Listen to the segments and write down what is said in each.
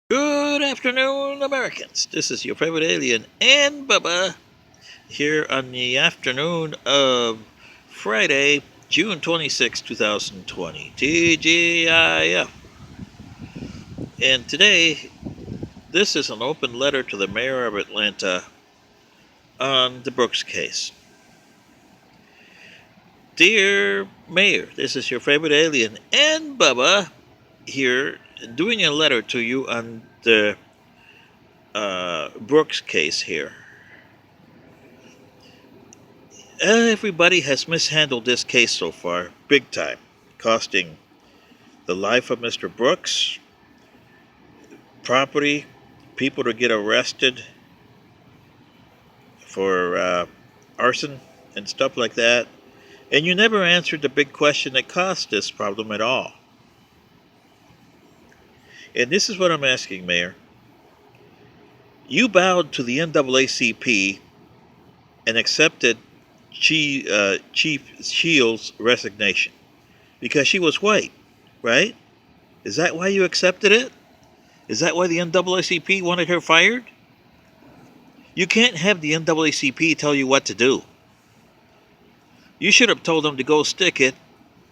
Good afternoon, Americans. This is your favorite alien and Bubba here on the afternoon of Friday, June 26, 2020. TGIF. And today, this is an open letter to the mayor of Atlanta on the Brooks case. Dear Mayor, this is your favorite alien and Bubba here doing a letter to you on the Brooks case here. Everybody has mishandled this case so far, big time, costing the life of Mr. Brooks, property, people to get arrested for arson and stuff like that. And you never answered the big question that caused this problem at all. And this is what I'm asking, Mayor. You bowed to the NAACP and accepted Chief Shields' resignation because she was white, right? Is that why you accepted it? Is that why the NAACP wanted her fired? You can't have the NAACP tell you what to do. You should have told them to go stick it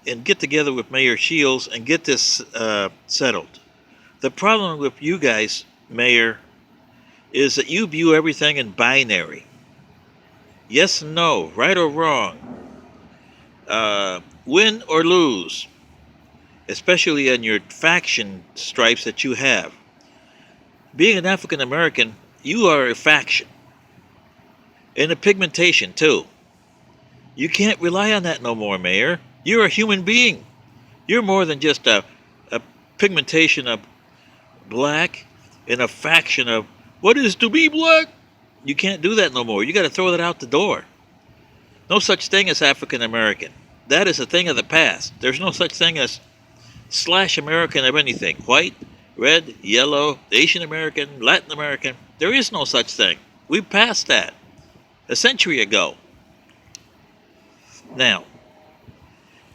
and get together with Mayor Shields and get this settled. The problem with you guys, Mayor, is that you view everything in binary. Yes and no, right or wrong, win or lose, especially in your faction stripes that you have. Being an African American, you are a faction. And a pigmentation, too. You can't rely on that no more, Mayor. You're a human being. You're more than just a pigmentation of black and a faction of what is to be black. You can't do that no more. You got to throw that out the door. No such thing as African American. That is a thing of the past. There's no such thing as / American of anything. White, red, yellow, Asian American, Latin American. There is no such thing. We passed that a century ago. Now,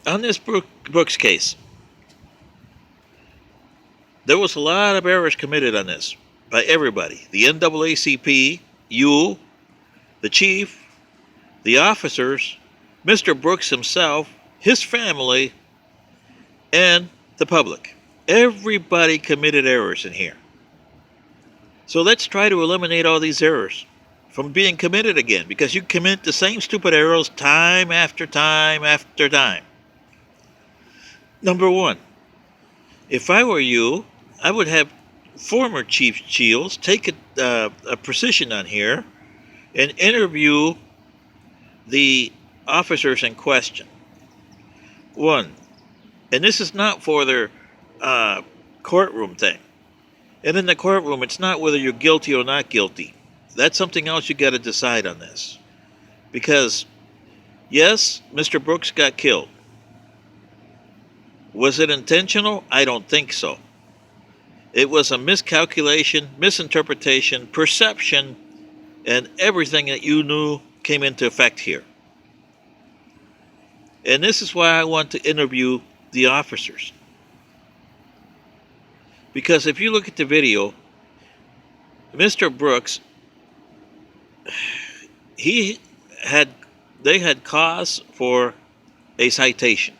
on this Brooks case, there was a lot of errors committed on this by everybody. The NAACP, you, the chief, the officers, Mr. Brooks himself, his family, and the public. Everybody committed errors in here. So let's try to eliminate all these errors from being committed again, because you commit the same stupid errors time after time after time. Number one, if I were you, I would have former Chief Shields take a position on here and interview the officers in question. One, and this is not for their courtroom thing. And in the courtroom, it's not whether you're guilty or not guilty. That's something else you got to decide on this. Because, yes, Mr. Brooks got killed. Was it intentional? I don't think so. It was a miscalculation, misinterpretation, perception, and everything that you knew came into effect here. And this is why I want to interview the officers. Because if you look at the video, Mr. Brooks, they had cause for a citation.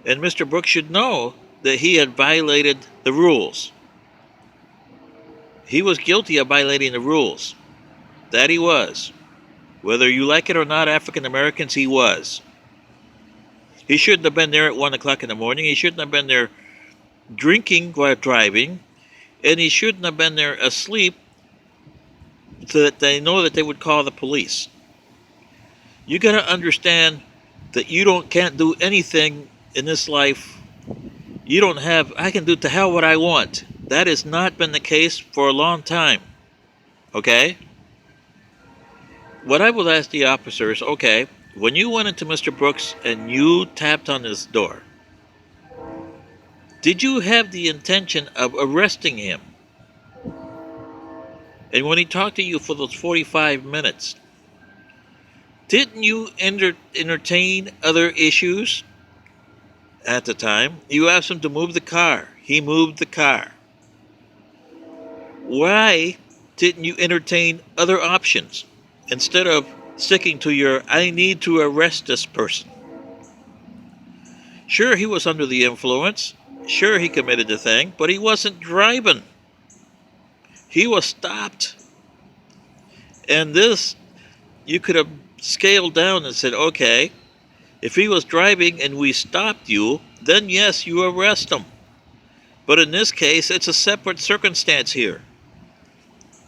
And Mr. Brooks should know that he had violated the rules. He was guilty of violating the rules. That he was. Whether you like it or not, African Americans, he was. He shouldn't have been there at 1 o'clock in the morning. He shouldn't have been there drinking while driving. And he shouldn't have been there asleep so that they know that they would call the police. You got to understand that you can't do anything in this life. You don't have, I can do to hell what I want. That has not been the case for a long time. Okay? What I will ask the officers, okay, when you went into Mr. Brooks and you tapped on his door, did you have the intention of arresting him? And when he talked to you for those 45 minutes, didn't you entertain other issues at the time? You asked him to move the car. He moved the car. Why didn't you entertain other options instead of sticking to your I need to arrest this person? Sure, he was under the influence. Sure, he committed the thing, but he wasn't driving. He was stopped. And this, you could have scaled down and said, okay, if he was driving and we stopped you, then yes, you arrest him. But in this case, it's a separate circumstance here.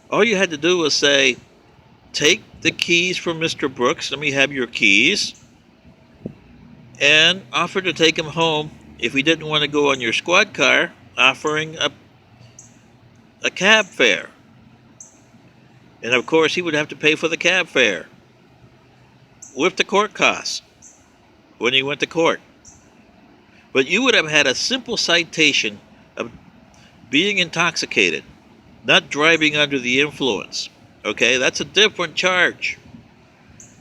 All you had to do was say, take the keys from Mr. Brooks, let me have your keys, and offer to take him home if he didn't want to go on your squad car, offering a cab fare. And of course, he would have to pay for the cab fare with the court costs when he went to court. But you would have had a simple citation of being intoxicated, not driving under the influence. Okay, that's a different charge.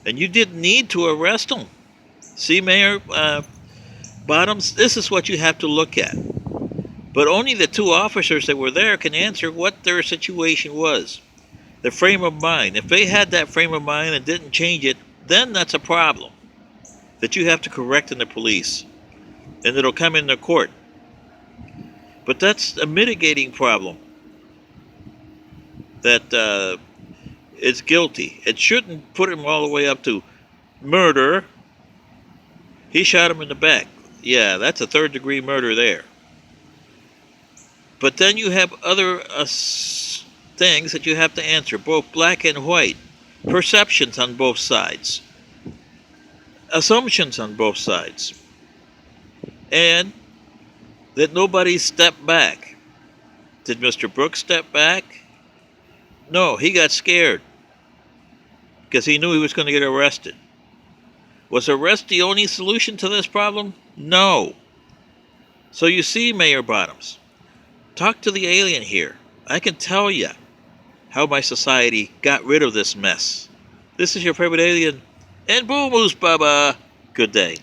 And you didn't need to arrest him. See, Mayor Bottoms, this is what you have to look at. But only the two officers that were there can answer what their situation was. The frame of mind. If they had that frame of mind and didn't change it, then that's a problem that you have to correct in the police. And it'll come in the court. But that's a mitigating problem. That is guilty. It shouldn't put him all the way up to murder. He shot him in the back. Yeah, that's a third-degree murder there. But then you have other things that you have to answer, both black and white. Perceptions on both sides. Assumptions on both sides. And that nobody stepped back. Did Mr. Brooks step back? No, he got scared because he knew he was going to get arrested. Was arrest the only solution to this problem? No. So you see, Mayor Bottoms, talk to the alien here. I can tell you how my society got rid of this mess. This is your favorite alien, and Boo Moose Baba. Good day.